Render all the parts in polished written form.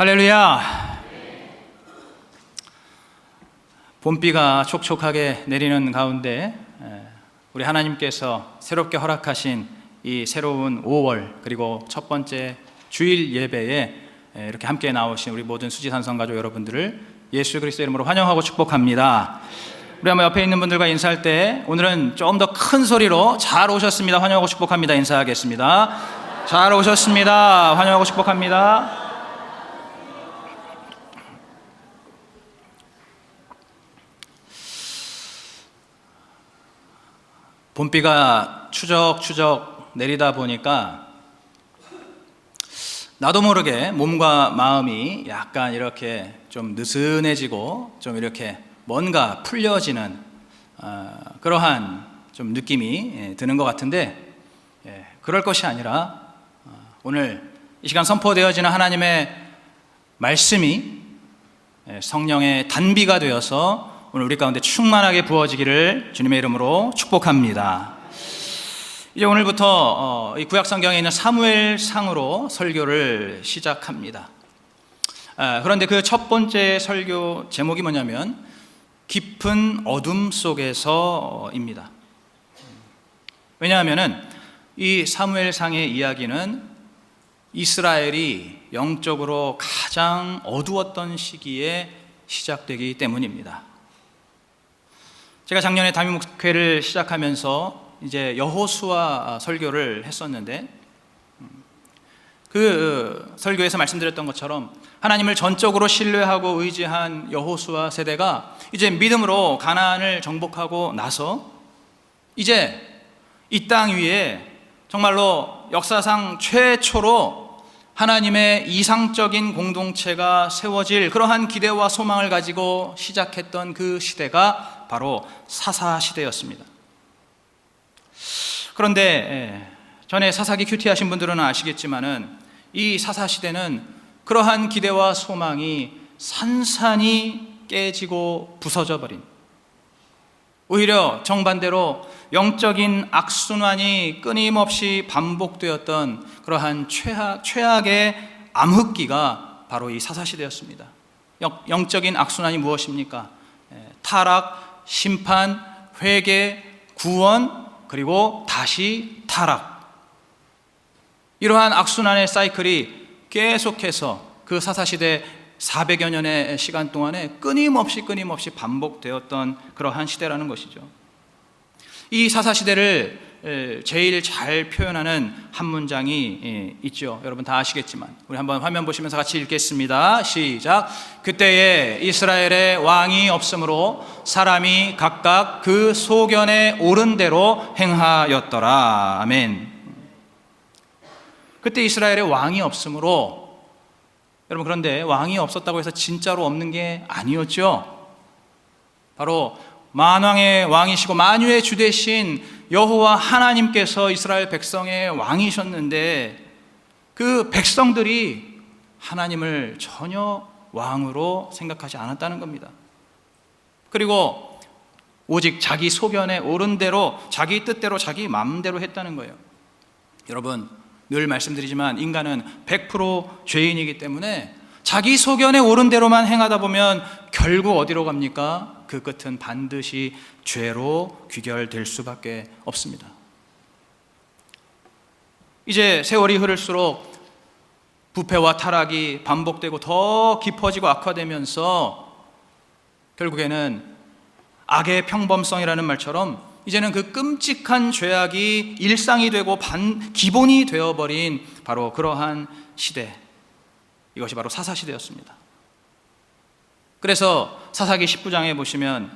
할렐루야. 봄비가 촉촉하게 내리는 가운데 우리 하나님께서 새롭게 허락하신 이 새로운 5월 그리고 첫 번째 주일 예배에 이렇게 함께 나오신 우리 모든 수지산성 가족 여러분들을 예수 그리스도의 이름으로 환영하고 축복합니다. 우리 한번 옆에 있는 분들과 인사할 때 오늘은 좀 더 큰 소리로 잘 오셨습니다, 환영하고 축복합니다 인사하겠습니다. 잘 오셨습니다, 환영하고 축복합니다. 봄비가 추적추적 내리다 보니까 나도 모르게 몸과 마음이 약간 이렇게 좀 느슨해지고 좀 이렇게 뭔가 풀려지는 그러한 좀 느낌이 드는 것 같은데, 그럴 것이 아니라 오늘 이 시간 선포되어지는 하나님의 말씀이 성령의 단비가 되어서 오늘 우리 가운데 충만하게 부어지기를 주님의 이름으로 축복합니다. 이제 오늘부터 이 구약성경에 있는 사무엘상으로 설교를 시작합니다. 그런데 그 첫 번째 설교 제목이 뭐냐면 깊은 어둠 속에서입니다. 왜냐하면 이 사무엘상의 이야기는 이스라엘이 영적으로 가장 어두웠던 시기에 시작되기 때문입니다. 제가 작년에 담임 목회를 시작하면서 이제 여호수아 설교를 했었는데, 그 설교에서 말씀드렸던 것처럼 하나님을 전적으로 신뢰하고 의지한 여호수아 세대가 이제 믿음으로 가나안을 정복하고 나서 이제 이 땅 위에 정말로 역사상 최초로 하나님의 이상적인 공동체가 세워질 그러한 기대와 소망을 가지고 시작했던 그 시대가 바로 사사시대였습니다. 그런데 전에 사사기 큐티 하신 분들은 아시겠지만은 이 사사시대는 그러한 기대와 소망이 산산이 깨지고 부서져 버린, 오히려 정반대로 영적인 악순환이 끊임없이 반복되었던 그러한 최악의 암흑기가 바로 이 사사시대였습니다. 영적인 악순환이 무엇입니까? 타락, 심판, 회개, 구원, 그리고 다시 타락. 이러한 악순환의 사이클이 계속해서 그 사사시대 400여 년의 시간 동안에 끊임없이 반복되었던 그러한 시대라는 것이죠. 이 사사시대를 제일 잘 표현하는 한 문장이 있죠. 여러분 다 아시겠지만 우리 한번 화면 보시면서 같이 읽겠습니다. 시작. 그때에 이스라엘의 왕이 없으므로 사람이 각각 그 소견에 오른 대로 행하였더라. 아멘. 그때 이스라엘의 왕이 없으므로, 여러분 그런데 왕이 없었다고 해서 진짜로 없는 게 아니었죠. 바로 만왕의 왕이시고 만유의 주 되신 여호와 하나님께서 이스라엘 백성의 왕이셨는데 그 백성들이 하나님을 전혀 왕으로 생각하지 않았다는 겁니다. 그리고 오직 자기 소견에 오른 대로, 자기 뜻대로, 자기 마음대로 했다는 거예요. 여러분 늘 말씀드리지만 인간은 100% 죄인이기 때문에 자기 소견에 오른 대로만 행하다 보면 결국 어디로 갑니까? 그 끝은 반드시 죄로 귀결될 수밖에 없습니다. 이제 세월이 흐를수록 부패와 타락이 반복되고 더 깊어지고 악화되면서 결국에는 악의 평범성이라는 말처럼 이제는 그 끔찍한 죄악이 일상이 되고 기본이 되어버린 바로 그러한 시대, 이것이 바로 사사시대였습니다. 그래서 사사기 19장에 보시면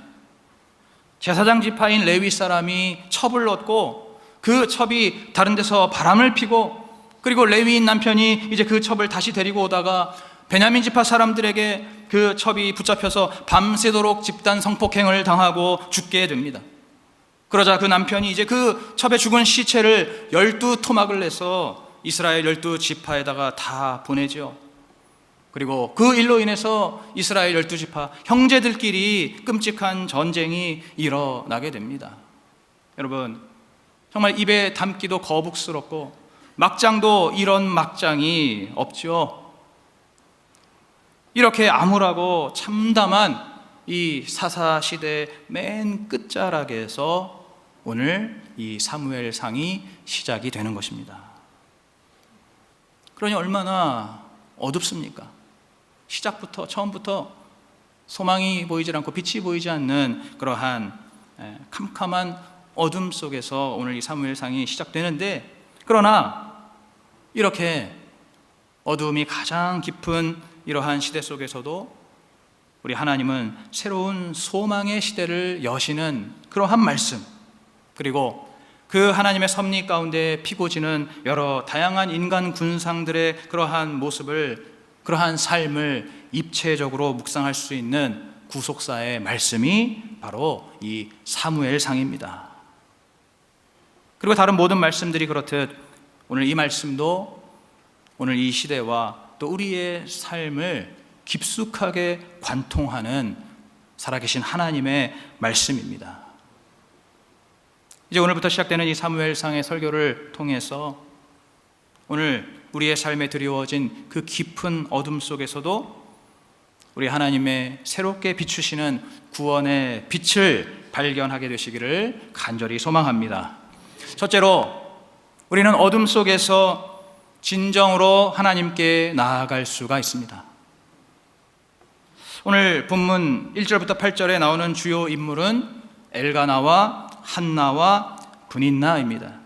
제사장 지파인 레위 사람이 첩을 얻고 그 첩이 다른 데서 바람을 피고, 그리고 레위인 남편이 이제 그 첩을 다시 데리고 오다가 베냐민 지파 사람들에게 그 첩이 붙잡혀서 밤새도록 집단 성폭행을 당하고 죽게 됩니다. 그러자 그 남편이 이제 그 첩의 죽은 시체를 12토막을 내서 이스라엘 12지파에다가 다 보내죠. 그리고 그 일로 인해서 이스라엘 12지파 형제들끼리 끔찍한 전쟁이 일어나게 됩니다. 여러분 정말 입에 담기도 거북스럽고 막장도 이런 막장이 없죠. 이렇게 암울하고 참담한 이 사사시대 맨 끝자락에서 오늘 이 사무엘상이 시작이 되는 것입니다. 그러니 얼마나 어둡습니까? 시작부터, 처음부터 소망이 보이지 않고 빛이 보이지 않는 그러한 캄캄한 어둠 속에서 오늘 이 사무엘상이 시작되는데, 그러나 이렇게 어둠이 가장 깊은 이러한 시대 속에서도 우리 하나님은 새로운 소망의 시대를 여시는 그러한 말씀, 그리고 그 하나님의 섭리 가운데 피고 지는 여러 다양한 인간 군상들의 그러한 모습을, 그러한 삶을 입체적으로 묵상할 수 있는 구속사의 말씀이 바로 이 사무엘상입니다. 그리고 다른 모든 말씀들이 그렇듯 오늘 이 말씀도 오늘 이 시대와 또 우리의 삶을 깊숙하게 관통하는 살아계신 하나님의 말씀입니다. 이제 오늘부터 시작되는 이 사무엘상의 설교를 통해서 오늘 우리의 삶에 드리워진 그 깊은 어둠 속에서도 우리 하나님의 새롭게 비추시는 구원의 빛을 발견하게 되시기를 간절히 소망합니다. 첫째로, 우리는 어둠 속에서 진정으로 하나님께 나아갈 수가 있습니다. 오늘 본문 1절부터 8절에 나오는 주요 인물은 엘가나와 한나와 브닌나입니다.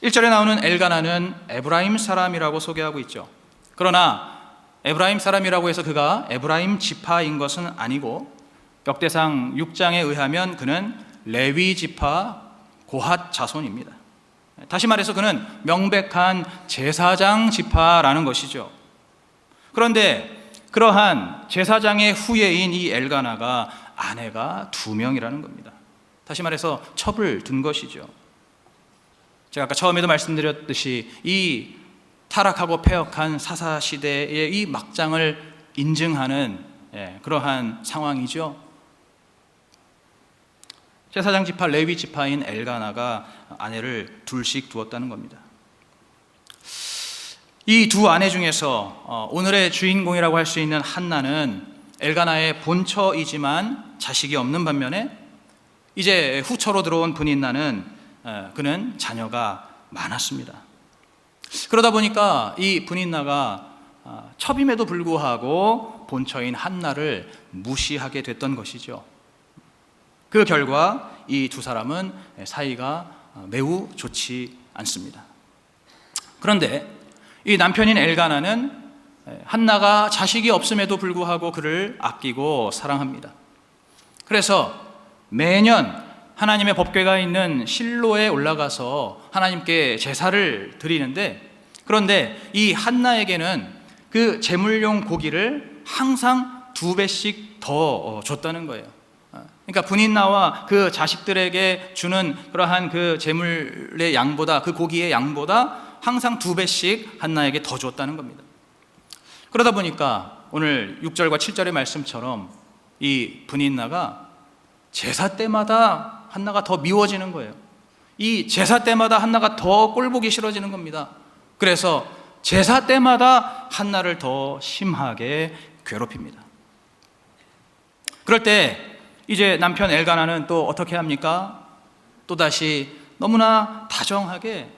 1절에 나오는 엘가나는 에브라임 사람이라고 소개하고 있죠. 그러나 에브라임 사람이라고 해서 그가 에브라임 지파인 것은 아니고, 역대상 6장에 의하면 그는 레위 지파 고핫 자손입니다. 다시 말해서 그는 명백한 제사장 지파라는 것이죠. 그런데 그러한 제사장의 후예인 이 엘가나가 아내가 2명이라는 겁니다. 다시 말해서 첩을 둔 것이죠. 제가 아까 처음에도 말씀드렸듯이 이 타락하고 패역한 사사시대의 이 막장을 인증하는 그러한 상황이죠. 제사장 지파 레위 지파인 엘가나가 아내를 둘씩 두었다는 겁니다. 이 두 아내 중에서 오늘의 주인공이라고 할 수 있는 한나는 엘가나의 본처이지만 자식이 없는 반면에, 이제 후처로 들어온 브닌나는 그는 자녀가 많았습니다. 그러다 보니까 이 브닌나가 첩임에도 불구하고 본처인 한나를 무시하게 됐던 것이죠. 그 결과 이 두 사람은 사이가 매우 좋지 않습니다. 그런데 이 남편인 엘가나는 한나가 자식이 없음에도 불구하고 그를 아끼고 사랑합니다. 그래서 매년 하나님의 법궤가 있는 실로에 올라가서 하나님께 제사를 드리는데, 그런데 이 한나에게는 그 제물용 고기를 항상 2배씩 더 줬다는 거예요. 그러니까 브닌나와 그 자식들에게 주는 그러한 그 제물의 양보다, 그 고기의 양보다 항상 2배씩 한나에게 더 줬다는 겁니다. 그러다 보니까 오늘 6절과 7절의 말씀처럼 이 브닌나가 제사 때마다 한나가 더 미워지는 거예요. 이 제사 때마다 한나가 더 꼴보기 싫어지는 겁니다. 그래서 제사 때마다 한나를 더 심하게 괴롭힙니다. 그럴 때 이제 남편 엘가나는 또 어떻게 합니까? 또다시 너무나 다정하게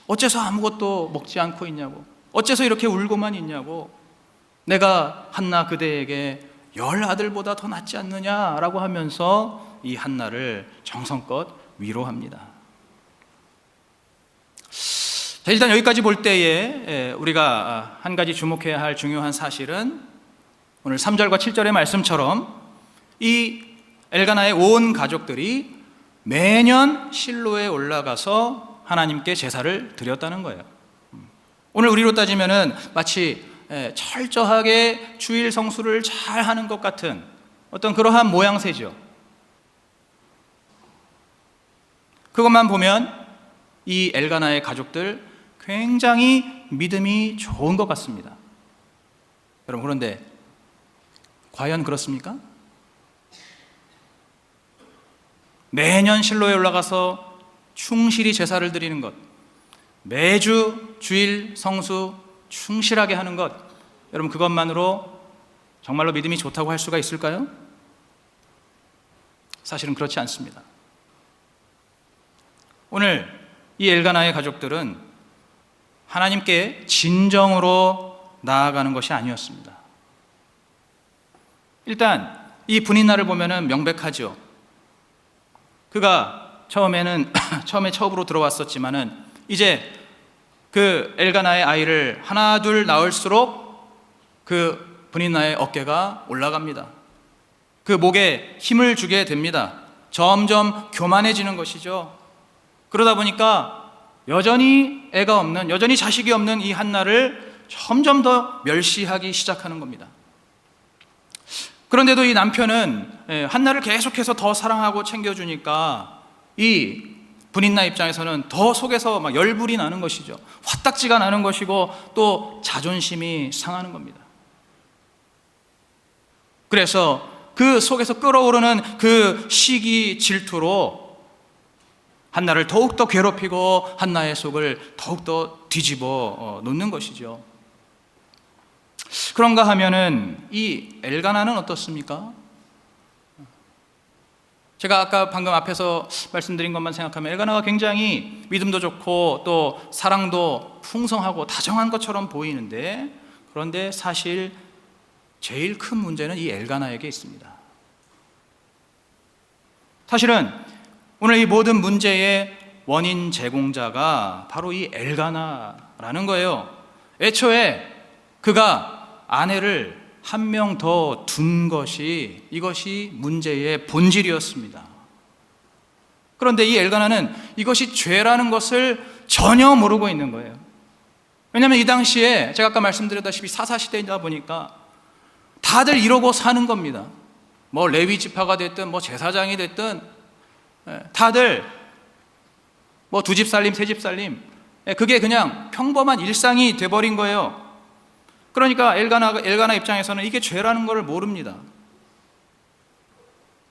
어째서 아무것도 먹지 않고 있냐고, 어째서 이렇게 울고만 있냐고, 내가 한나 그대에게 10 아들보다 더 낫지 않느냐라고 하면서 이 한나를 정성껏 위로합니다. 자, 일단 여기까지 볼 때에 우리가 한 가지 주목해야 할 중요한 사실은 오늘 3절과 7절의 말씀처럼 이 엘가나의 온 가족들이 매년 실로에 올라가서 하나님께 제사를 드렸다는 거예요. 오늘 우리로 따지면은 마치 철저하게 주일 성수를 잘 하는 것 같은 어떤 그러한 모양새죠. 그것만 보면 이 엘가나의 가족들 굉장히 믿음이 좋은 것 같습니다. 여러분, 그런데 과연 그렇습니까? 매년 실로에 올라가서 충실히 제사를 드리는 것, 매주 주일 성수 충실하게 하는 것, 여러분, 그것만으로 정말로 믿음이 좋다고 할 수가 있을까요? 사실은 그렇지 않습니다. 오늘 이 엘가나의 가족들은 하나님께 진정으로 나아가는 것이 아니었습니다. 일단 이 분인날을 보면은 명백하죠. 그가 처음에 처음으로 들어왔었지만은 이제 그 엘가나의 아이를 하나 둘 낳을수록 그 분인날의 어깨가 올라갑니다. 그 목에 힘을 주게 됩니다. 점점 교만해지는 것이죠. 그러다 보니까 여전히 애가 없는, 여전히 자식이 없는 이 한나를 점점 더 멸시하기 시작하는 겁니다. 그런데도 이 남편은 한나를 계속해서 더 사랑하고 챙겨주니까 이 분인나 입장에서는 더 속에서 막 열불이 나는 것이죠. 화딱지가 나는 것이고 또 자존심이 상하는 겁니다. 그래서 그 속에서 끓어오르는 그 시기 질투로 한나를 더욱더 괴롭히고 한나의 속을 더욱더 뒤집어 놓는 것이죠. 그런가 하면은 이 엘가나는 어떻습니까? 제가 아까 방금 앞에서 말씀드린 것만 생각하면 엘가나가 굉장히 믿음도 좋고 또 사랑도 풍성하고 다정한 것처럼 보이는데, 그런데 사실 제일 큰 문제는 이 엘가나에게 있습니다. 사실은 오늘 이 모든 문제의 원인 제공자가 바로 이 엘가나라는 거예요. 애초에 그가 아내를 한 명 더 둔 것이, 이것이 문제의 본질이었습니다. 그런데 이 엘가나는 이것이 죄라는 것을 전혀 모르고 있는 거예요. 왜냐하면 이 당시에 제가 아까 말씀드렸다시피 사사시대이다 보니까 다들 이러고 사는 겁니다. 뭐 레위 지파가 됐든 뭐 제사장이 됐든 다들 뭐 두 집 살림 세 집 살림, 그게 그냥 평범한 일상이 돼버린 거예요. 그러니까 엘가나 입장에서는 이게 죄라는 것을 모릅니다.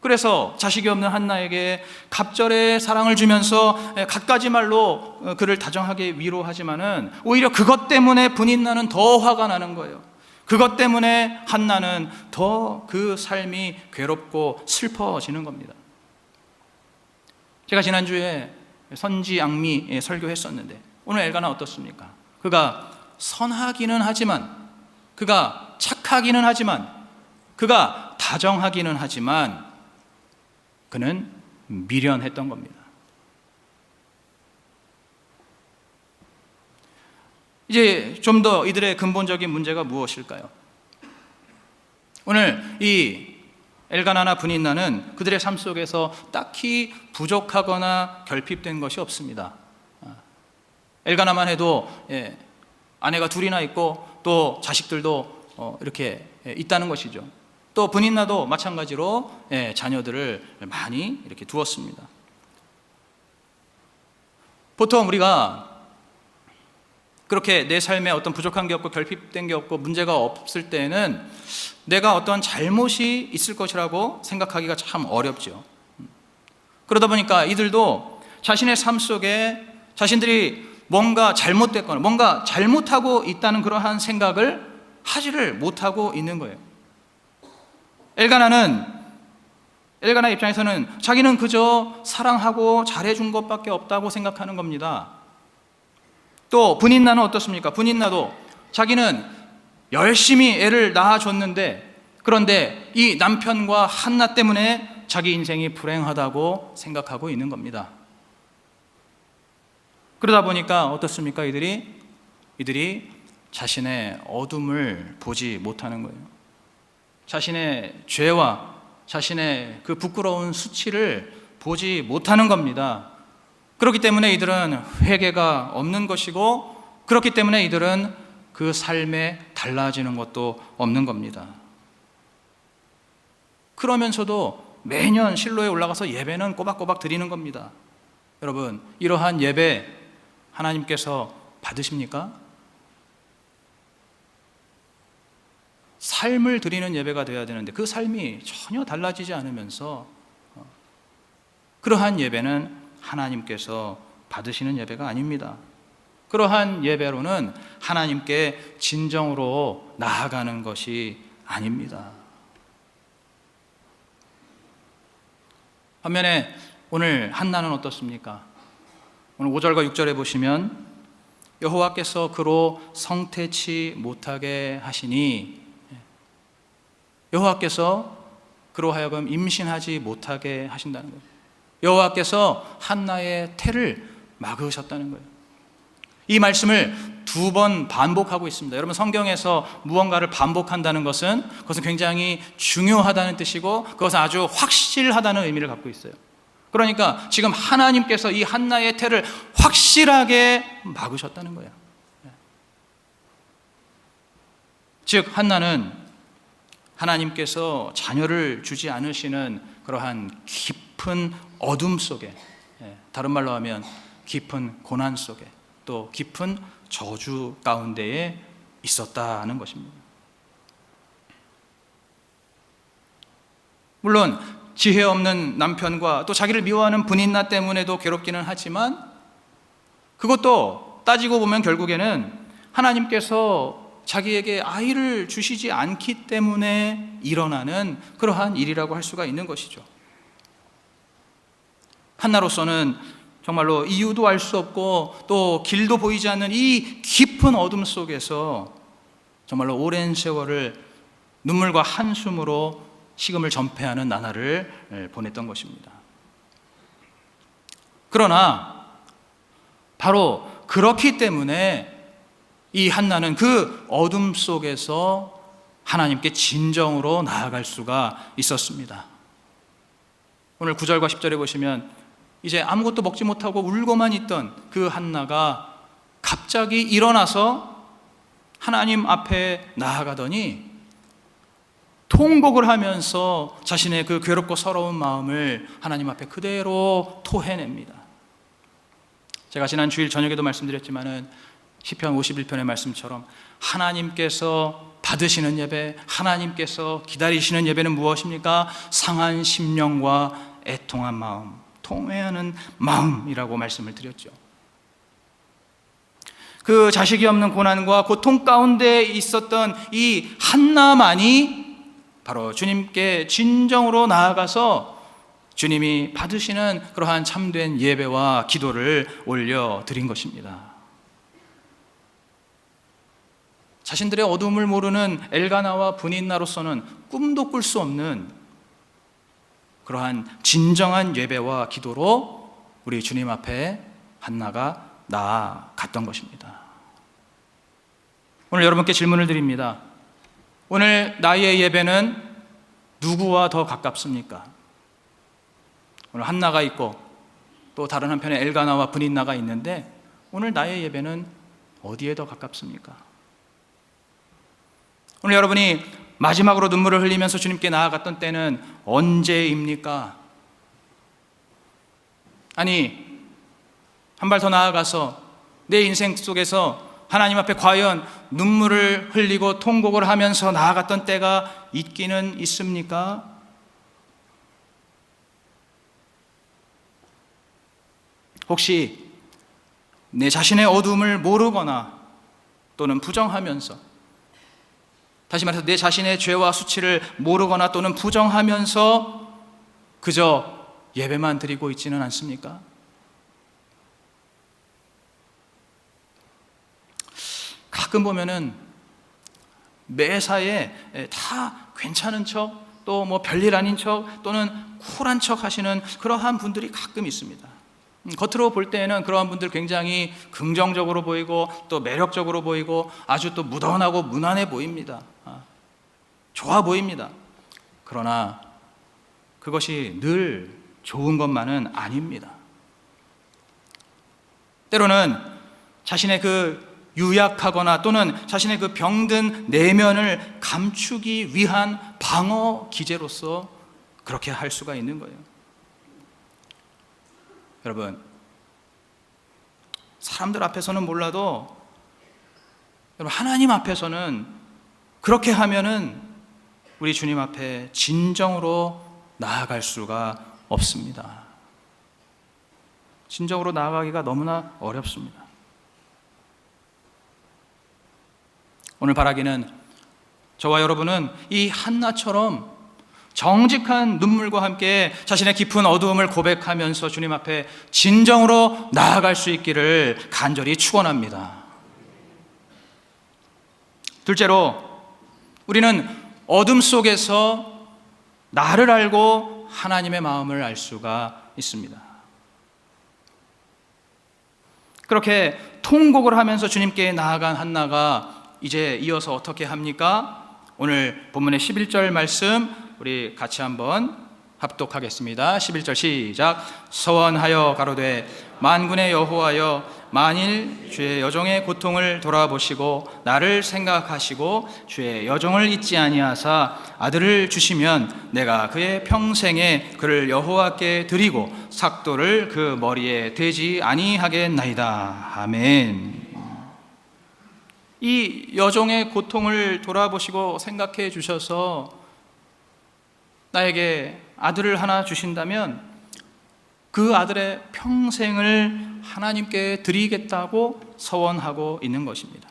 그래서 자식이 없는 한나에게 갑절의 사랑을 주면서 갖가지 말로 그를 다정하게 위로하지만은 오히려 그것 때문에 분인나는 더 화가 나는 거예요. 그것 때문에 한나는 더 그 삶이 괴롭고 슬퍼지는 겁니다. 제가 지난주에 선지앙미 설교했었는데 오늘 엘가나 어떻습니까? 그가 선하기는 하지만, 그가 착하기는 하지만, 그가 다정하기는 하지만 그는 미련했던 겁니다. 이제 좀 더 이들의 근본적인 문제가 무엇일까요? 오늘 이 엘가나나 분인나는 그들의 삶 속에서 딱히 부족하거나 결핍된 것이 없습니다. 엘가나만 해도 아내가 둘이나 있고 또 자식들도 이렇게 있다는 것이죠. 또 분인나도 마찬가지로 자녀들을 많이 이렇게 두었습니다. 보통 우리가 그렇게 내 삶에 어떤 부족한 게 없고 결핍된 게 없고 문제가 없을 때는 내가 어떤 잘못이 있을 것이라고 생각하기가 참 어렵죠. 그러다 보니까 이들도 자신의 삶 속에 자신들이 뭔가 잘못됐거나 뭔가 잘못하고 있다는 그러한 생각을 하지를 못하고 있는 거예요. 엘가나 입장에서는 자기는 그저 사랑하고 잘해준 것밖에 없다고 생각하는 겁니다. 또 분인나는 어떻습니까? 분인나도 자기는 열심히 애를 낳아줬는데, 그런데 이 남편과 한나 때문에 자기 인생이 불행하다고 생각하고 있는 겁니다. 그러다 보니까 어떻습니까? 이들이 자신의 어둠을 보지 못하는 거예요. 자신의 죄와 자신의 그 부끄러운 수치를 보지 못하는 겁니다. 그렇기 때문에 이들은 회개가 없는 것이고, 그렇기 때문에 이들은 그 삶에 달라지는 것도 없는 겁니다. 그러면서도 매년 실로에 올라가서 예배는 꼬박꼬박 드리는 겁니다. 여러분, 이러한 예배 하나님께서 받으십니까? 삶을 드리는 예배가 되어야 되는데 그 삶이 전혀 달라지지 않으면서 그러한 예배는 하나님께서 받으시는 예배가 아닙니다. 그러한 예배로는 하나님께 진정으로 나아가는 것이 아닙니다. 반면에 오늘 한나는 어떻습니까? 오늘 5절과 6절에 보시면 여호와께서 그로 성태치 못하게 하시니, 여호와께서 그로 하여금 임신하지 못하게 하신다는 거예요. 여호와께서 한나의 태를 막으셨다는 거예요. 이 말씀을 2번 반복하고 있습니다. 여러분, 성경에서 무언가를 반복한다는 것은 그것은 굉장히 중요하다는 뜻이고 그것은 아주 확실하다는 의미를 갖고 있어요. 그러니까 지금 하나님께서 이 한나의 태를 확실하게 막으셨다는 거예요. 즉 한나는 하나님께서 자녀를 주지 않으시는 그러한 깊은 어둠 속에, 다른 말로 하면 깊은 고난 속에, 또 깊은 저주 가운데에 있었다는 것입니다. 물론 지혜 없는 남편과 또 자기를 미워하는 분인나 때문에도 괴롭기는 하지만, 그것도 따지고 보면 결국에는 하나님께서 자기에게 아이를 주시지 않기 때문에 일어나는 그러한 일이라고 할 수가 있는 것이죠. 한나로서는 정말로 이유도 알 수 없고 또 길도 보이지 않는 이 깊은 어둠 속에서 정말로 오랜 세월을 눈물과 한숨으로 식음을 전폐하는 나날을 보냈던 것입니다. 그러나 바로 그렇기 때문에 이 한나는 그 어둠 속에서 하나님께 진정으로 나아갈 수가 있었습니다. 오늘 9절과 10절에 보시면 이제 아무것도 먹지 못하고 울고만 있던 그 한나가 갑자기 일어나서 하나님 앞에 나아가더니 통곡을 하면서 자신의 그 괴롭고 서러운 마음을 하나님 앞에 그대로 토해냅니다. 제가 지난 주일 저녁에도 말씀드렸지만은 시편 51편의 말씀처럼 하나님께서 받으시는 예배, 하나님께서 기다리시는 예배는 무엇입니까? 상한 심령과 애통한 마음, 통회하는 마음이라고 말씀을 드렸죠. 그 자식이 없는 고난과 고통 가운데 있었던 이 한나만이 바로 주님께 진정으로 나아가서 주님이 받으시는 그러한 참된 예배와 기도를 올려드린 것입니다. 자신들의 어둠을 모르는 엘가나와 분인나로서는 꿈도 꿀 수 없는 그러한 진정한 예배와 기도로 우리 주님 앞에 한나가 나아갔던 것입니다. 오늘 여러분께 질문을 드립니다. 오늘 나의 예배는 누구와 더 가깝습니까? 오늘 한나가 있고 또 다른 한편에 엘가나와 분인나가 있는데 오늘 나의 예배는 어디에 더 가깝습니까? 오늘 여러분이 마지막으로 눈물을 흘리면서 주님께 나아갔던 때는 언제입니까? 아니, 한 발 더 나아가서 내 인생 속에서 하나님 앞에 과연 눈물을 흘리고 통곡을 하면서 나아갔던 때가 있기는 있습니까? 혹시 내 자신의 어둠을 모르거나 또는 부정하면서, 다시 말해서 내 자신의 죄와 수치를 모르거나 또는 부정하면서 그저 예배만 드리고 있지는 않습니까? 가끔 보면은 매사에 다 괜찮은 척, 또 뭐 별일 아닌 척, 또는 쿨한 척 하시는 그러한 분들이 가끔 있습니다. 겉으로 볼 때는 그러한 분들 굉장히 긍정적으로 보이고 또 매력적으로 보이고 아주 또 무던하고 무난해 보입니다. 좋아 보입니다. 그러나 그것이 늘 좋은 것만은 아닙니다. 때로는 자신의 그 유약하거나 또는 자신의 그 병든 내면을 감추기 위한 방어 기제로서 그렇게 할 수가 있는 거예요. 여러분, 사람들 앞에서는 몰라도 여러분, 하나님 앞에서는 그렇게 하면은 우리 주님 앞에 진정으로 나아갈 수가 없습니다. 진정으로 나아가기가 너무나 어렵습니다. 오늘 바라기는 저와 여러분은 이 한나처럼 정직한 눈물과 함께 자신의 깊은 어두움을 고백하면서 주님 앞에 진정으로 나아갈 수 있기를 간절히 축원합니다. 둘째로, 우리는 어둠 속에서 나를 알고 하나님의 마음을 알 수가 있습니다. 그렇게 통곡을 하면서 주님께 나아간 한나가 이제 이어서 어떻게 합니까? 오늘 본문의 11절 말씀 우리 같이 한번 합독하겠습니다. 11절 시작. 서원하여 가로되 만군의 여호와여, 만일 주의 여종의 고통을 돌아보시고 나를 생각하시고 주의 여종을 잊지 아니하사 아들을 주시면 내가 그의 평생에 그를 여호와께 드리고 삭도를 그 머리에 대지 아니하겠나이다. 아멘. 이 여종의 고통을 돌아보시고 생각해 주셔서 나에게 아들을 하나 주신다면 그 아들의 평생을 하나님께 드리겠다고 서원하고 있는 것입니다.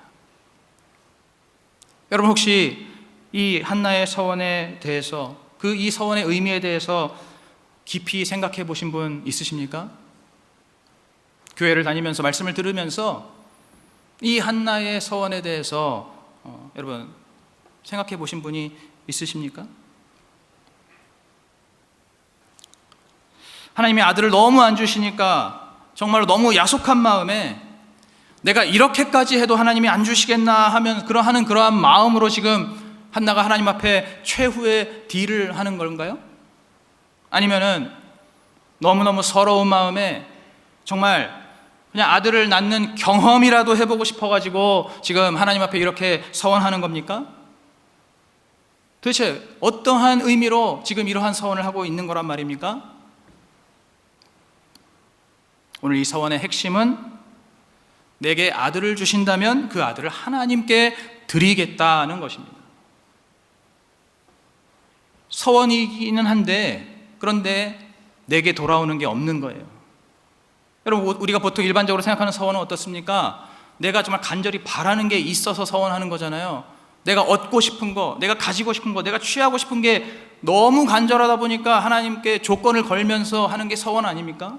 여러분, 혹시 이 한나의 서원에 대해서, 이 서원의 의미에 대해서 깊이 생각해 보신 분 있으십니까? 교회를 다니면서 말씀을 들으면서 이 한나의 서원에 대해서 여러분 생각해 보신 분이 있으십니까? 하나님이 아들을 너무 안 주시니까 정말로 너무 야속한 마음에 내가 이렇게까지 해도 하나님이 안 주시겠나 하는 그러한 마음으로 지금 한나가 하나님 앞에 최후의 딜을 하는 건가요? 아니면은 너무너무 서러운 마음에 정말 그냥 아들을 낳는 경험이라도 해보고 싶어가지고 지금 하나님 앞에 이렇게 서원하는 겁니까? 도대체 어떠한 의미로 지금 이러한 서원을 하고 있는 거란 말입니까? 오늘 이 서원의 핵심은 내게 아들을 주신다면 그 아들을 하나님께 드리겠다는 것입니다. 서원이기는 한데 그런데 내게 돌아오는 게 없는 거예요. 여러분, 우리가 보통 일반적으로 생각하는 서원은 어떻습니까? 내가 정말 간절히 바라는 게 있어서 서원하는 거잖아요. 내가 얻고 싶은 거, 내가 가지고 싶은 거, 내가 취하고 싶은 게 너무 간절하다 보니까 하나님께 조건을 걸면서 하는 게 서원 아닙니까?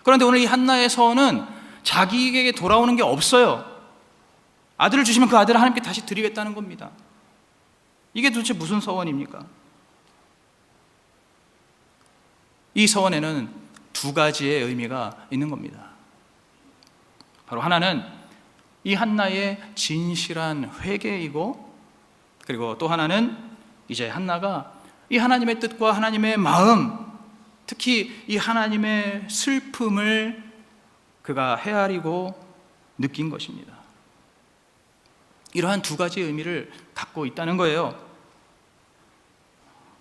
그런데 오늘 이 한나의 서원은 자기에게 돌아오는 게 없어요. 아들을 주시면 그 아들을 하나님께 다시 드리겠다는 겁니다. 이게 도대체 무슨 서원입니까? 이 서원에는 두 가지의 의미가 있는 겁니다. 바로 하나는 이 한나의 진실한 회개이고, 그리고 또 하나는 이제 한나가 이 하나님의 뜻과 하나님의 마음, 특히 이 하나님의 슬픔을 그가 헤아리고 느낀 것입니다. 이러한 두 가지의 의미를 갖고 있다는 거예요.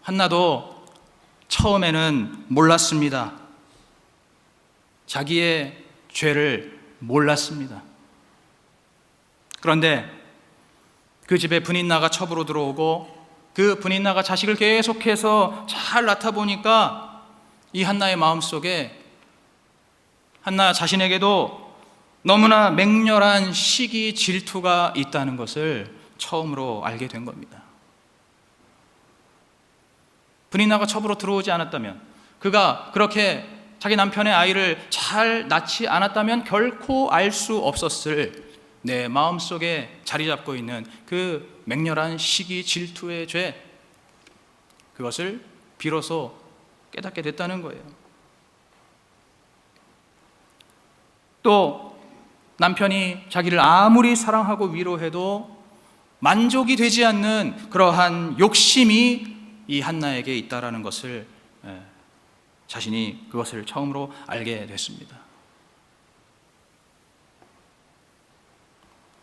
한나도 처음에는 몰랐습니다. 자기의 죄를 몰랐습니다. 그런데 그 집에 분인나가 첩으로 들어오고 그 분인나가 자식을 계속해서 잘 낳다 보니까 이 한나의 마음속에 한나 자신에게도 너무나 맹렬한 시기 질투가 있다는 것을 처음으로 알게 된 겁니다. 분인나가 첩으로 들어오지 않았다면, 그가 그렇게 자기 남편의 아이를 잘 낳지 않았다면 결코 알 수 없었을 내 마음속에 자리 잡고 있는 그 맹렬한 시기 질투의 죄, 그것을 비로소 깨닫게 됐다는 거예요. 또 남편이 자기를 아무리 사랑하고 위로해도 만족이 되지 않는 그러한 욕심이 이 한나에게 있다라는 것을 자신이 그것을 처음으로 알게 됐습니다.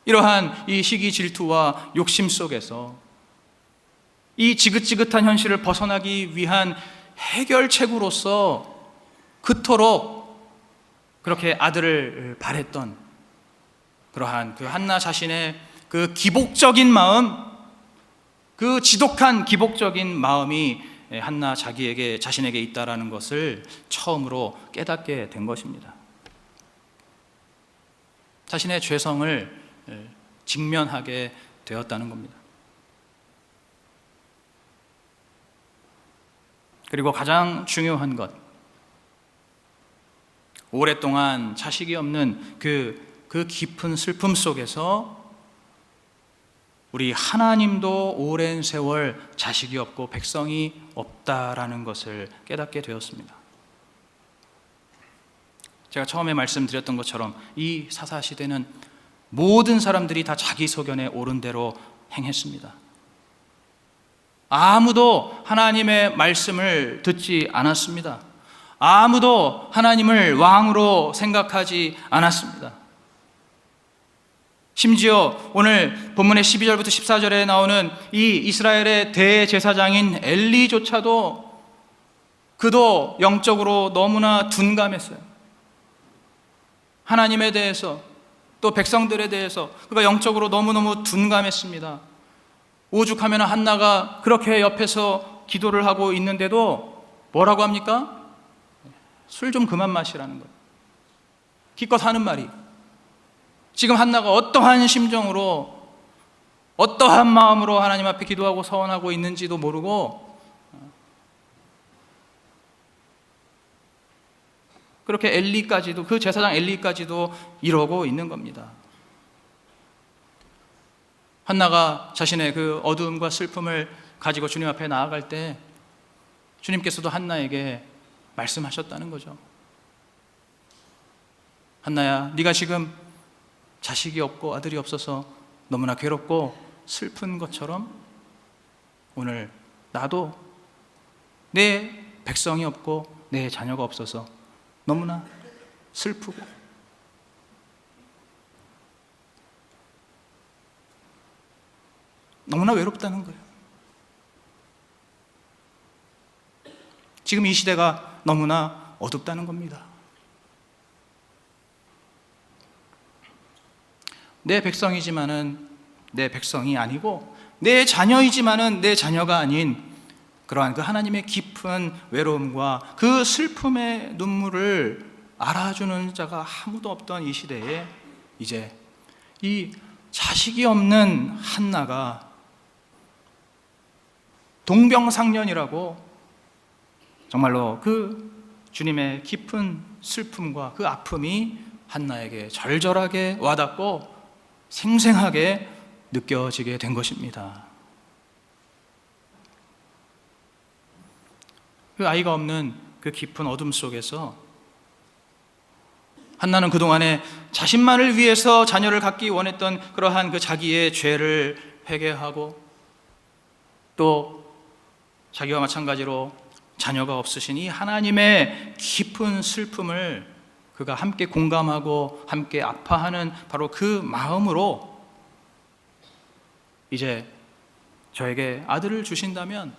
이러한 이 시기 질투와 욕심 속에서 이 지긋지긋한 현실을 벗어나기 위한 해결책으로서 그토록 그렇게 아들을 바랬던 그러한 그 한나 자신의 그 기복적인 마음, 그 지독한 기복적인 마음이 한나 자신에게 있다라는 것을 처음으로 깨닫게 된 것입니다. 자신의 죄성을 직면하게 되었다는 겁니다. 그리고 가장 중요한 것, 오랫동안 자식이 없는 그 깊은 슬픔 속에서 우리 하나님도 오랜 세월 자식이 없고 백성이 없다라는 것을 깨닫게 되었습니다. 제가 처음에 말씀드렸던 것처럼 이 사사시대는 모든 사람들이 다 자기 소견에 옳은 대로 행했습니다. 아무도 하나님의 말씀을 듣지 않았습니다. 아무도 하나님을 왕으로 생각하지 않았습니다. 심지어 오늘 본문의 12절부터 14절에 나오는 이 이스라엘의 대제사장인 엘리조차도 그도 영적으로 너무나 둔감했어요. 하나님에 대해서 또 백성들에 대해서 그가 영적으로 너무너무 둔감했습니다. 오죽하면 한나가 그렇게 옆에서 기도를 하고 있는데도 뭐라고 합니까? 술 좀 그만 마시라는 거예요. 기껏 하는 말이, 지금 한나가 어떠한 심정으로 어떠한 마음으로 하나님 앞에 기도하고 서원하고 있는지도 모르고 그렇게 엘리까지도, 그 제사장 엘리까지도 이러고 있는 겁니다. 한나가 자신의 그 어두움과 슬픔을 가지고 주님 앞에 나아갈 때 주님께서도 한나에게 말씀하셨다는 거죠. 한나야, 네가 지금 자식이 없고 아들이 없어서 너무나 괴롭고 슬픈 것처럼 오늘 나도 내 백성이 없고 내 자녀가 없어서 너무나 슬프고 너무나 외롭다는 거예요. 지금 이 시대가 너무나 어둡다는 겁니다. 내 백성이지만은 내 백성이 아니고 내 자녀이지만은 내 자녀가 아닌 그러한 그 하나님의 깊은 외로움과 그 슬픔의 눈물을 알아주는 자가 아무도 없던 이 시대에 이제 이 자식이 없는 한나가 동병상련이라고 정말로 그 주님의 깊은 슬픔과 그 아픔이 한나에게 절절하게 와닿고 생생하게 느껴지게 된 것입니다. 그 아이가 없는 그 깊은 어둠 속에서 한나는 그동안에 자신만을 위해서 자녀를 갖기 원했던 그러한 그 자기의 죄를 회개하고 또 자기와 마찬가지로 자녀가 없으신 이 하나님의 깊은 슬픔을 그가 함께 공감하고 함께 아파하는 바로 그 마음으로 이제 저에게 아들을 주신다면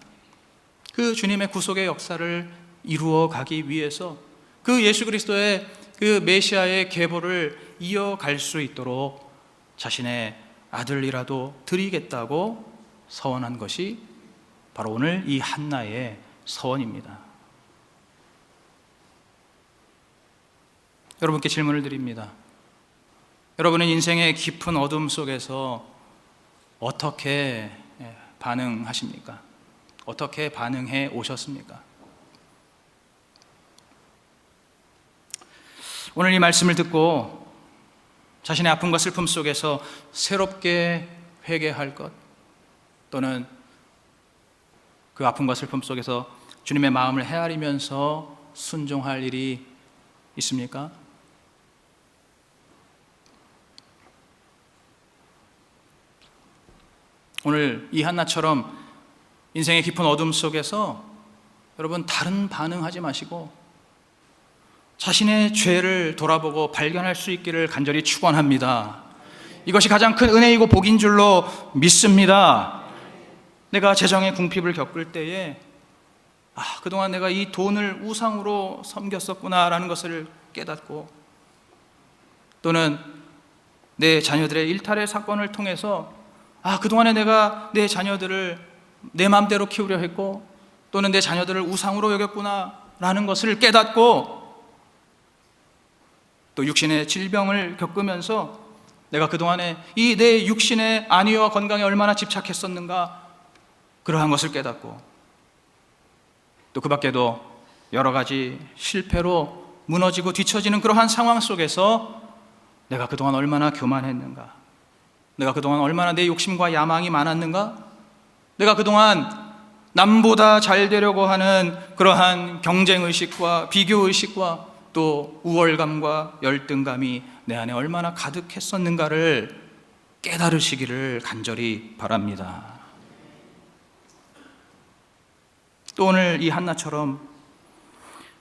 그 주님의 구속의 역사를 이루어 가기 위해서 그 예수 그리스도의 그 메시아의 계보를 이어갈 수 있도록 자신의 아들이라도 드리겠다고 서원한 것이 바로 오늘 이 한나의 서원입니다. 여러분께 질문을 드립니다. 여러분은 인생의 깊은 어둠 속에서 어떻게 반응하십니까? 어떻게 반응해 오셨습니까? 오늘 이 말씀을 듣고 자신의 아픔과 슬픔 속에서 새롭게 회개할 것, 또는 그 아픔과 슬픔 속에서 주님의 마음을 헤아리면서 순종할 일이 있습니까? 오늘 이 한나처럼 인생의 깊은 어둠 속에서 여러분 다른 반응하지 마시고 자신의 죄를 돌아보고 발견할 수 있기를 간절히 축원합니다. 이것이 가장 큰 은혜이고 복인 줄로 믿습니다. 내가 재정의 궁핍을 겪을 때에 그동안 내가 이 돈을 우상으로 섬겼었구나라는 것을 깨닫고, 또는 내 자녀들의 일탈의 사건을 통해서 그동안에 내가 내 자녀들을 내 마음대로 키우려 했고, 또는 내 자녀들을 우상으로 여겼구나라는 것을 깨닫고, 또 육신의 질병을 겪으면서 내가 그동안에 이 내 육신의 안위와 건강에 얼마나 집착했었는가, 그러한 것을 깨닫고, 또 그 밖에도 여러 가지 실패로 무너지고 뒤처지는 그러한 상황 속에서 내가 그동안 얼마나 교만했는가, 내가 그동안 얼마나 내 욕심과 야망이 많았는가, 내가 그동안 남보다 잘 되려고 하는 그러한 경쟁의식과 비교의식과 또 우월감과 열등감이 내 안에 얼마나 가득했었는가를 깨달으시기를 간절히 바랍니다. 또 오늘 이 한나처럼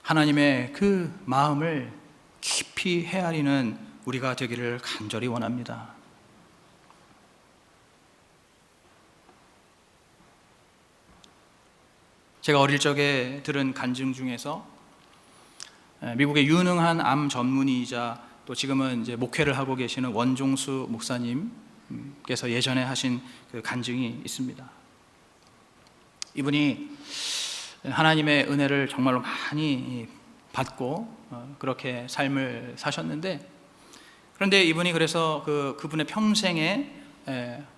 하나님의 그 마음을 깊이 헤아리는 우리가 되기를 간절히 원합니다. 제가 어릴 적에 들은 간증 중에서 미국의 유능한 암 전문의이자 또 지금은 이제 목회를 하고 계시는 원종수 목사님께서 예전에 하신 그 간증이 있습니다. 이분이 하나님의 은혜를 정말로 많이 받고 그렇게 삶을 사셨는데, 그런데 이분이 그래서 그분의 평생에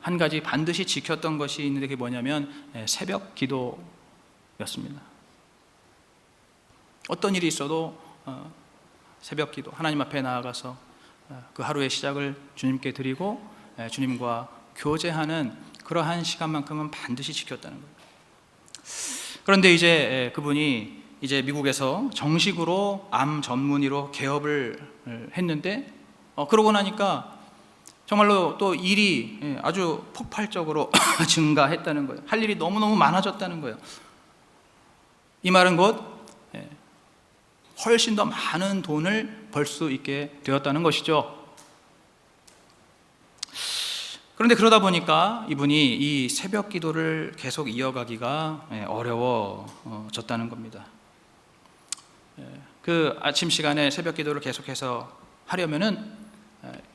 한 가지 반드시 지켰던 것이 있는데, 그게 뭐냐면 새벽 기도였습니다. 어떤 일이 있어도 새벽 기도, 하나님 앞에 나아가서 그 하루의 시작을 주님께 드리고 주님과 교제하는 그러한 시간만큼은 반드시 지켰다는 거예요. 그런데 이제 그분이 이제 미국에서 정식으로 암 전문의로 개업을 했는데, 그러고 나니까 정말로 또 일이 아주 폭발적으로 증가했다는 거예요. 할 일이 너무너무 많아졌다는 거예요. 이 말은 곧 훨씬 더 많은 돈을 벌 수 있게 되었다는 것이죠. 그런데 그러다 보니까 이분이 이 새벽 기도를 계속 이어가기가 어려워졌다는 겁니다. 그 아침 시간에 새벽 기도를 계속해서 하려면은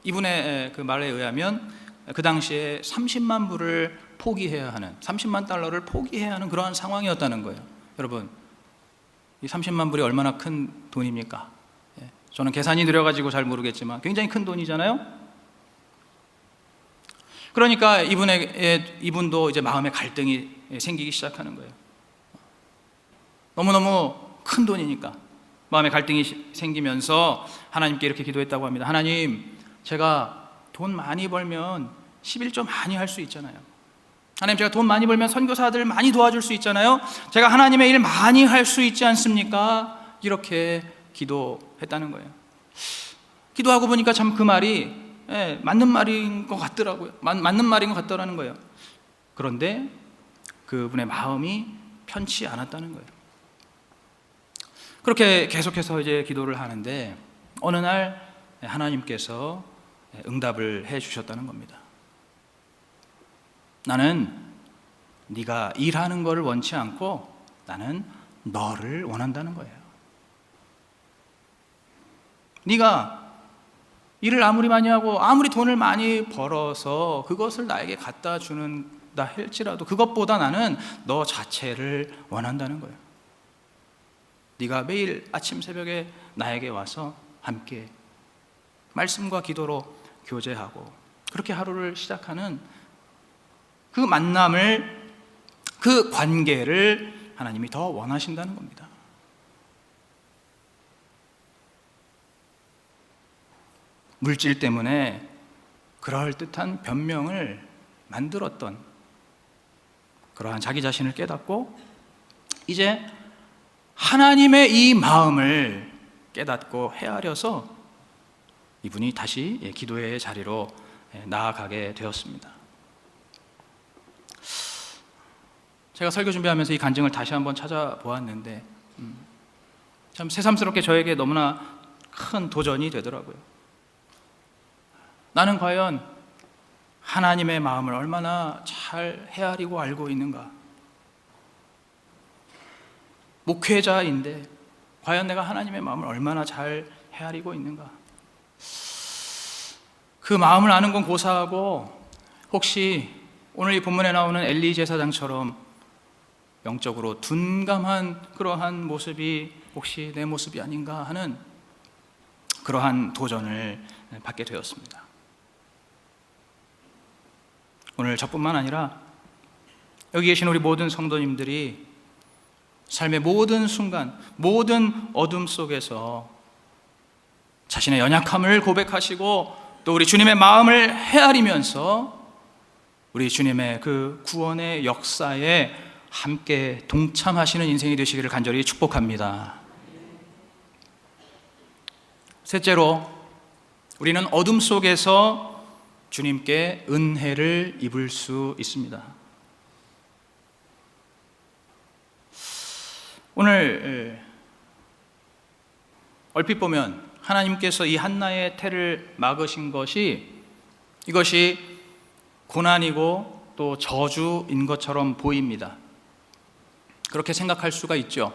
이분의 그 말에 의하면 그 당시에 30만 불을 포기해야 하는, 30만 달러를 포기해야 하는 그러한 상황이었다는 거예요. 여러분, 이 30만 불이 얼마나 큰 돈입니까? 저는 계산이 느려가지고 잘 모르겠지만 굉장히 큰 돈이잖아요. 그러니까 이분도 이제 마음의 갈등이 생기기 시작하는 거예요. 너무너무 큰 돈이니까 마음의 갈등이 생기면서 하나님께 이렇게 기도했다고 합니다. 하나님, 제가 돈 많이 벌면 11조 많이 할 수 있잖아요. 하나님, 제가 돈 많이 벌면 선교사들 많이 도와줄 수 있잖아요. 제가 하나님의 일 많이 할 수 있지 않습니까? 이렇게 기도했다는 거예요. 기도하고 보니까 참 그 말이 맞는 말인 것 같더라고요. 맞는 말인 것 같더라는 거예요. 그런데 그분의 마음이 편치 않았다는 거예요. 그렇게 계속해서 이제 기도를 하는데 어느 날 하나님께서 응답을 해 주셨다는 겁니다. 나는 네가 일하는 것을 원치 않고 나는 너를 원한다는 거예요. 네가 일을 아무리 많이 하고 아무리 돈을 많이 벌어서 그것을 나에게 갖다 주는다 할지라도 그것보다 나는 너 자체를 원한다는 거예요. 네가 매일 아침 새벽에 나에게 와서 함께 말씀과 기도로 교제하고 그렇게 하루를 시작하는 그 만남을, 그 관계를 하나님이 더 원하신다는 겁니다. 물질 때문에 그럴듯한 변명을 만들었던 그러한 자기 자신을 깨닫고 이제 하나님의 이 마음을 깨닫고 헤아려서 이분이 다시 기도의 자리로 나아가게 되었습니다. 제가 설교 준비하면서 이 간증을 다시 한번 찾아보았는데 참 새삼스럽게 저에게 너무나 큰 도전이 되더라고요. 나는 과연 하나님의 마음을 얼마나 잘 헤아리고 알고 있는가? 목회자인데 과연 내가 하나님의 마음을 얼마나 잘 헤아리고 있는가? 그 마음을 아는 건 고사하고 혹시 오늘 이 본문에 나오는 엘리 제사장처럼 영적으로 둔감한 그러한 모습이 혹시 내 모습이 아닌가 하는 그러한 도전을 받게 되었습니다. 오늘 저뿐만 아니라 여기 계신 우리 모든 성도님들이 삶의 모든 순간, 모든 어둠 속에서 자신의 연약함을 고백하시고 또 우리 주님의 마음을 헤아리면서 우리 주님의 그 구원의 역사에 함께 동참하시는 인생이 되시기를 간절히 축복합니다. 셋째로, 우리는 어둠 속에서 주님께 은혜를 입을 수 있습니다. 오늘 얼핏 보면 하나님께서 이 한나의 태를 막으신 이것이 고난이고 또 저주인 것처럼 보입니다. 그렇게 생각할 수가 있죠.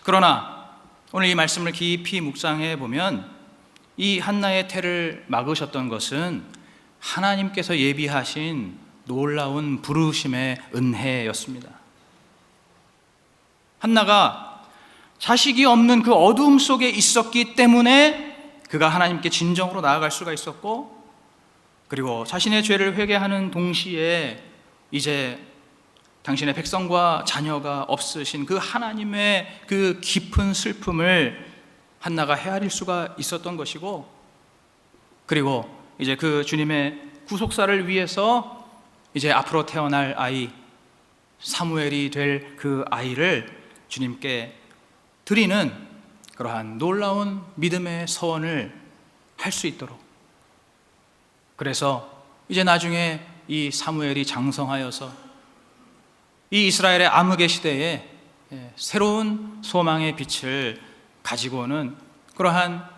그러나 오늘 이 말씀을 깊이 묵상해 보면 이 한나의 태를 막으셨던 것은 하나님께서 예비하신 놀라운 부르심의 은혜였습니다. 한나가 자식이 없는 그 어두움 속에 있었기 때문에 그가 하나님께 진정으로 나아갈 수가 있었고, 그리고 자신의 죄를 회개하는 동시에 이제 당신의 백성과 자녀가 없으신 그 하나님의 그 깊은 슬픔을 한나가 헤아릴 수가 있었던 것이고, 그리고 이제 그 주님의 구속사를 위해서 이제 앞으로 태어날 아이 사무엘이 될 그 아이를 주님께 드리는 그러한 놀라운 믿음의 서원을 할 수 있도록, 그래서 이제 나중에 이 사무엘이 장성하여서 이 이스라엘의 암흑의 시대에 새로운 소망의 빛을 가지고 오는 그러한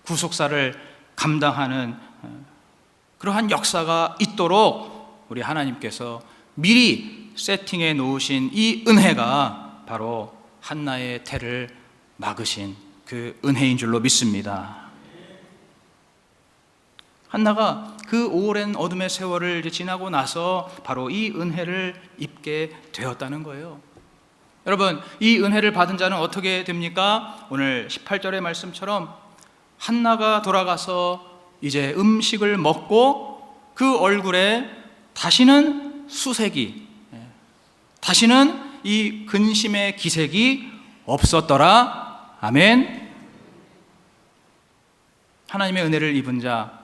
구속사를 감당하는 그러한 역사가 있도록 우리 하나님께서 미리 세팅해 놓으신 이 은혜가 바로 한나의 태를 막으신 그 은혜인 줄로 믿습니다. 한나가 그 오랜 어둠의 세월을 지나고 나서 바로 이 은혜를 입게 되었다는 거예요. 여러분, 이 은혜를 받은 자는 어떻게 됩니까? 오늘 18절의 말씀처럼 한나가 돌아가서 이제 음식을 먹고 그 얼굴에 다시는 수색이, 다시는 이 근심의 기색이 없었더라. 아멘. 하나님의 은혜를 입은 자,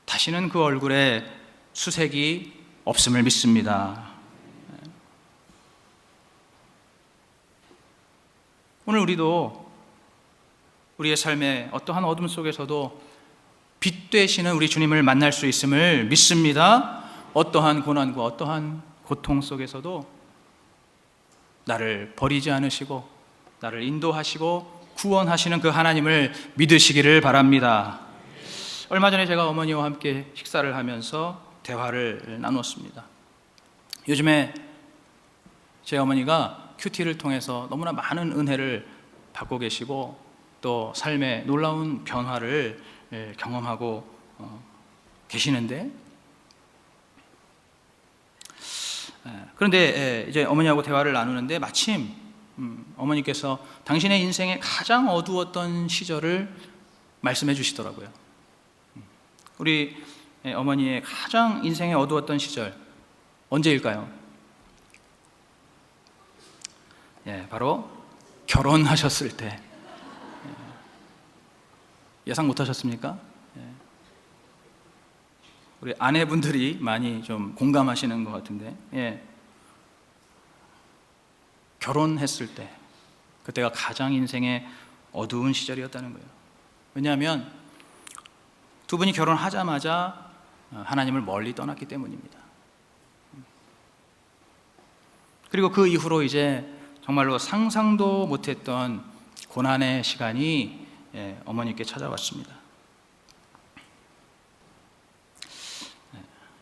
다시는 그 얼굴에 수색이 없음을 믿습니다. 오늘 우리도 우리의 삶의 어떠한 어둠 속에서도 빛 되시는 우리 주님을 만날 수 있음을 믿습니다. 어떠한 고난과 어떠한 고통 속에서도 나를 버리지 않으시고 나를 인도하시고 구원하시는 그 하나님을 믿으시기를 바랍니다. 얼마 전에 제가 어머니와 함께 식사를 하면서 대화를 나눴습니다. 요즘에 제 어머니가 큐티를 통해서 너무나 많은 은혜를 받고 계시고 또 삶의 놀라운 변화를 경험하고 계시는데, 그런데 이제 어머니하고 대화를 나누는데 마침 어머니께서 당신의 인생의 가장 어두웠던 시절을 말씀해 주시더라고요. 우리 어머니의 가장 인생의 어두웠던 시절 언제일까요? 바로 결혼하셨을 때. 예상 못 하셨습니까? 우리 아내분들이 많이 좀 공감하시는 것 같은데, 결혼했을 때 그때가 가장 인생의 어두운 시절이었다는 거예요. 왜냐하면 두 분이 결혼하자마자 하나님을 멀리 떠났기 때문입니다. 그리고 그 이후로 이제 정말로 상상도 못했던 고난의 시간이 어머니께 찾아왔습니다.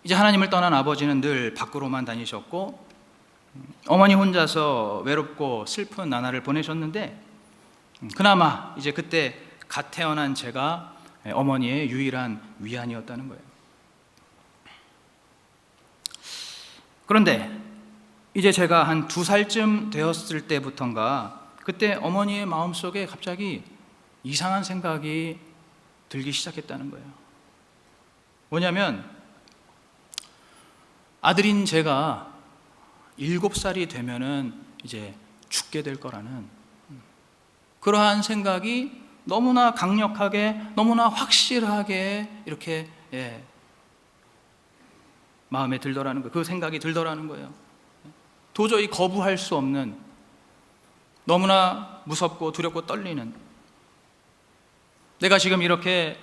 이제 하나님을 떠난 아버지는 늘 밖으로만 다니셨고 어머니 혼자서 외롭고 슬픈 나날을 보내셨는데, 그나마 이제 그때 갓 태어난 제가 어머니의 유일한 위안이었다는 거예요. 그런데 이제 제가 한 2살쯤 되었을 때부터인가 그때 어머니의 마음속에 갑자기 이상한 생각이 들기 시작했다는 거예요. 뭐냐면 아들인 제가 7살이 되면은 이제 죽게 될 거라는 그러한 생각이 너무나 강력하게, 너무나 확실하게 이렇게 마음에 들더라는 거예요. 그 생각이 들더라는 거예요. 도저히 거부할 수 없는, 너무나 무섭고 두렵고 떨리는, 내가 지금 이렇게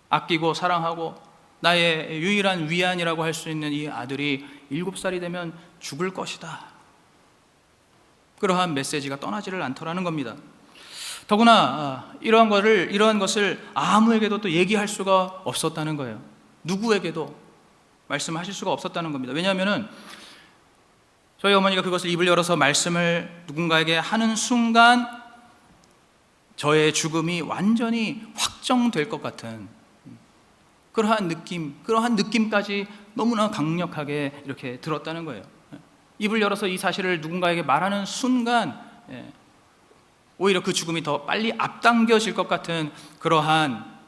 아끼고 사랑하고 나의 유일한 위안이라고 할 수 있는 이 아들이 7살이 되면 죽을 것이다. 그러한 메시지가 떠나지를 않더라는 겁니다. 더구나 이러한 것을 아무에게도 또 얘기할 수가 없었다는 거예요. 누구에게도 말씀하실 수가 없었다는 겁니다. 왜냐하면은 저희 어머니가 그것을 입을 열어서 말씀을 누군가에게 하는 순간 저의 죽음이 완전히 확정될 것 같은 그러한 느낌까지 너무나 강력하게 이렇게 들었다는 거예요. 입을 열어서 이 사실을 누군가에게 말하는 순간 오히려 그 죽음이 더 빨리 앞당겨질 것 같은 그러한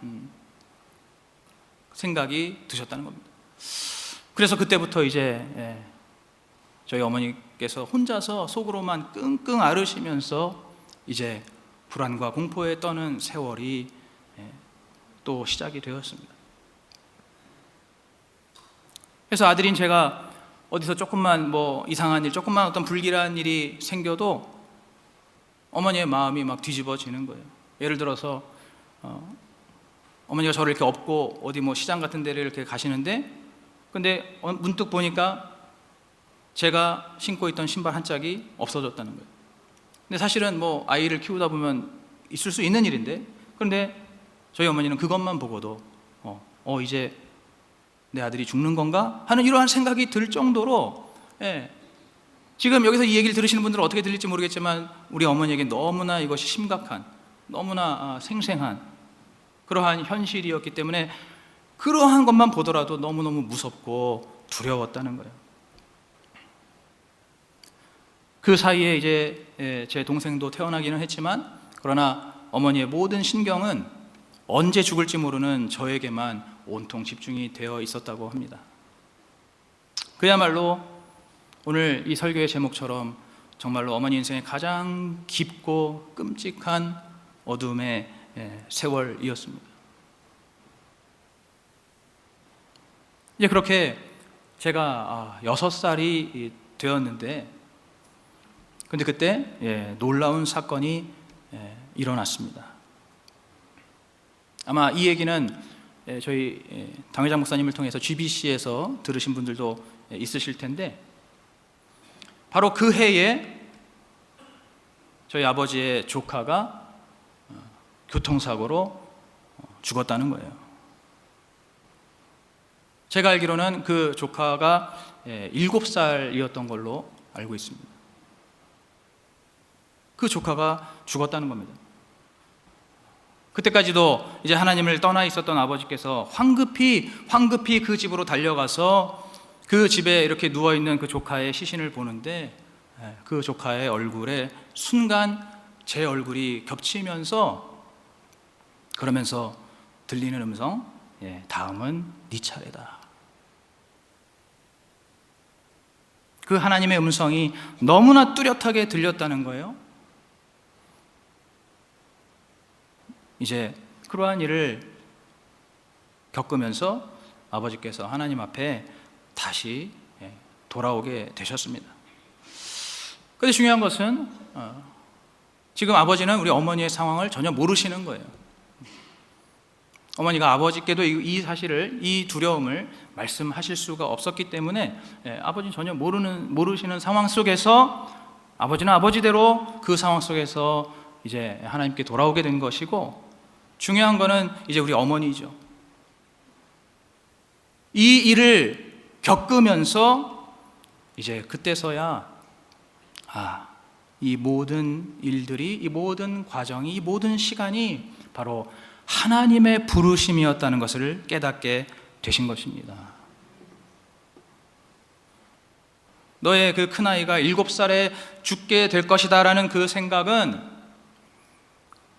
생각이 드셨다는 겁니다. 그래서 그때부터 이제 저희 어머니께서 혼자서 속으로만 끙끙 앓으시면서 이제 불안과 공포에 떠는 세월이 또 시작이 되었습니다. 그래서 아들인 제가 어디서 조금만 이상한 일, 조금만 어떤 불길한 일이 생겨도 어머니의 마음이 막 뒤집어지는 거예요. 예를 들어서 어머니가 저를 이렇게 업고 어디 시장 같은 데를 이렇게 가시는데, 근데 문득 보니까 제가 신고 있던 신발 한 짝이 없어졌다는 거예요. 근데 사실은 아이를 키우다 보면 있을 수 있는 일인데, 그런데 저희 어머니는 그것만 보고도 이제 내 아들이 죽는 건가? 하는 이러한 생각이 들 정도로, 지금 여기서 이 얘기를 들으시는 분들은 어떻게 들릴지 모르겠지만 우리 어머니에게 너무나 이것이 심각한, 너무나 생생한 그러한 현실이었기 때문에 그러한 것만 보더라도 너무너무 무섭고 두려웠다는 거예요. 그 사이에 이제 제 동생도 태어나기는 했지만, 그러나 어머니의 모든 신경은 언제 죽을지 모르는 저에게만 온통 집중이 되어 있었다고 합니다. 그야말로 오늘 이 설교의 제목처럼 정말로 어머니 인생의 가장 깊고 끔찍한 어둠의 세월이었습니다. 이제 그렇게 제가 6살이 되었는데, 근데 그때 놀라운 사건이 일어났습니다. 아마 이 얘기는 저희 당회장 목사님을 통해서 GBC에서 들으신 분들도 있으실 텐데, 바로 그 해에 저희 아버지의 조카가 교통사고로 죽었다는 거예요. 제가 알기로는 그 조카가 7살이었던 걸로 알고 있습니다. 그 조카가 죽었다는 겁니다. 그때까지도 이제 하나님을 떠나 있었던 아버지께서 황급히 그 집으로 달려가서 그 집에 이렇게 누워있는 그 조카의 시신을 보는데, 그 조카의 얼굴에 순간 제 얼굴이 겹치면서 그러면서 들리는 음성, 다음은 네 차례다. 그 하나님의 음성이 너무나 뚜렷하게 들렸다는 거예요. 이제 그러한 일을 겪으면서 아버지께서 하나님 앞에 다시 돌아오게 되셨습니다. 그런데 중요한 것은 지금 아버지는 우리 어머니의 상황을 전혀 모르시는 거예요. 어머니가 아버지께도 이 사실을, 이 두려움을 말씀하실 수가 없었기 때문에 아버지는 전혀 모르시는 상황 속에서 아버지는 아버지대로 그 상황 속에서 이제 하나님께 돌아오게 된 것이고, 중요한 거는 이제 우리 어머니죠. 이 일을 겪으면서 이제 그때서야 이 모든 일들이, 이 모든 과정이, 이 모든 시간이 바로 하나님의 부르심이었다는 것을 깨닫게 되신 것입니다. 너의 그 큰아이가 7살에 죽게 될 것이다 라는 그 생각은,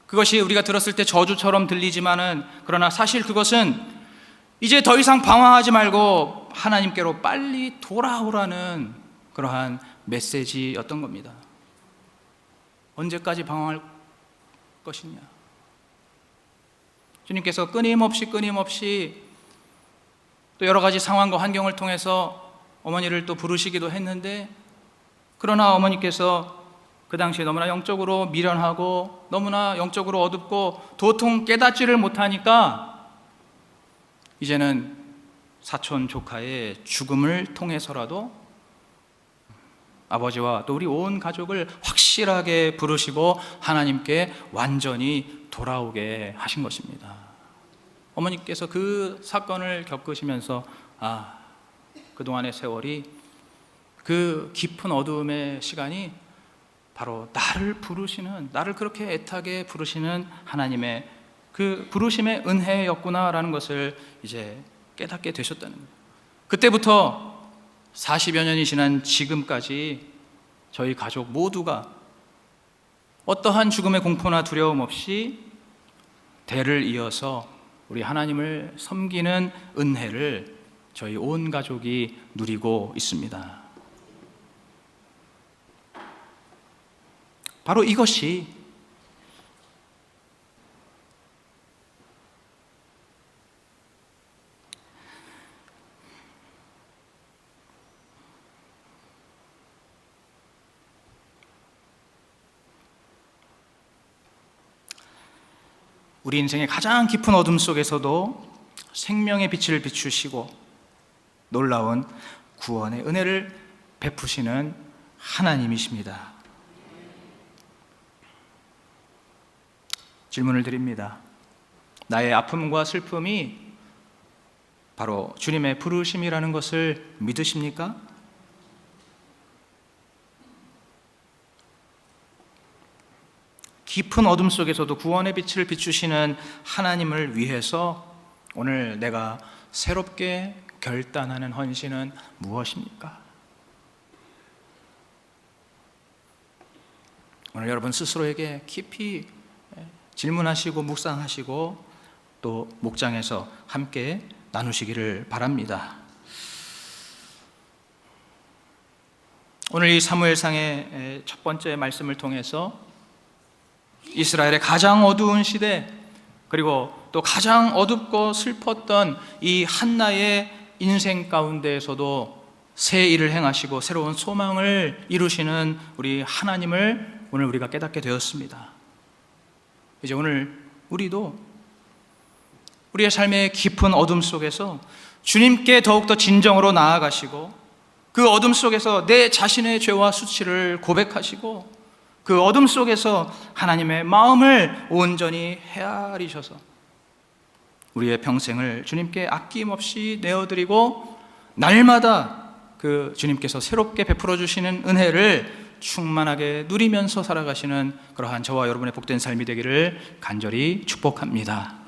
그것이 우리가 들었을 때 저주처럼 들리지만은, 그러나 사실 그것은 이제 더 이상 방황하지 말고 하나님께로 빨리 돌아오라는 그러한 메시지였던 겁니다. 언제까지 방황할 것이냐? 주님께서 끊임없이 또 여러 가지 상황과 환경을 통해서 어머니를 또 부르시기도 했는데, 그러나 어머니께서 그 당시에 너무나 영적으로 미련하고 너무나 영적으로 어둡고 도통 깨닫지를 못하니까 이제는 사촌 조카의 죽음을 통해서라도 아버지와 또 우리 온 가족을 확실하게 부르시고 하나님께 완전히 돌아오게 하신 것입니다. 어머니께서 그 사건을 겪으시면서 그동안의 세월이, 그 깊은 어두움의 시간이 바로 나를 그렇게 애타게 부르시는 하나님의 그 부르심의 은혜였구나라는 것을 이제 깨닫게 되셨다는 거예요. 그때부터 40여 년이 지난 지금까지 저희 가족 모두가 어떠한 죽음의 공포나 두려움 없이 대를 이어서 우리 하나님을 섬기는 은혜를 저희 온 가족이 누리고 있습니다. 바로 이것이 우리 인생의 가장 깊은 어둠 속에서도 생명의 빛을 비추시고 놀라운 구원의 은혜를 베푸시는 하나님이십니다. 질문을 드립니다. 나의 아픔과 슬픔이 바로 주님의 부르심이라는 것을 믿으십니까? 깊은 어둠 속에서도 구원의 빛을 비추시는 하나님을 위해서 오늘 내가 새롭게 결단하는 헌신은 무엇입니까? 오늘 여러분 스스로에게 깊이 질문하시고 묵상하시고 또 목장에서 함께 나누시기를 바랍니다. 오늘 이 사무엘상의 첫 번째 말씀을 통해서 이스라엘의 가장 어두운 시대, 그리고 또 가장 어둡고 슬펐던 이 한나의 인생 가운데에서도 새 일을 행하시고 새로운 소망을 이루시는 우리 하나님을 오늘 우리가 깨닫게 되었습니다. 이제 오늘 우리도 우리의 삶의 깊은 어둠 속에서 주님께 더욱더 진정으로 나아가시고 그 어둠 속에서 내 자신의 죄와 수치를 고백하시고 그 어둠 속에서 하나님의 마음을 온전히 헤아리셔서 우리의 평생을 주님께 아낌없이 내어드리고 날마다 그 주님께서 새롭게 베풀어 주시는 은혜를 충만하게 누리면서 살아가시는 그러한 저와 여러분의 복된 삶이 되기를 간절히 축복합니다.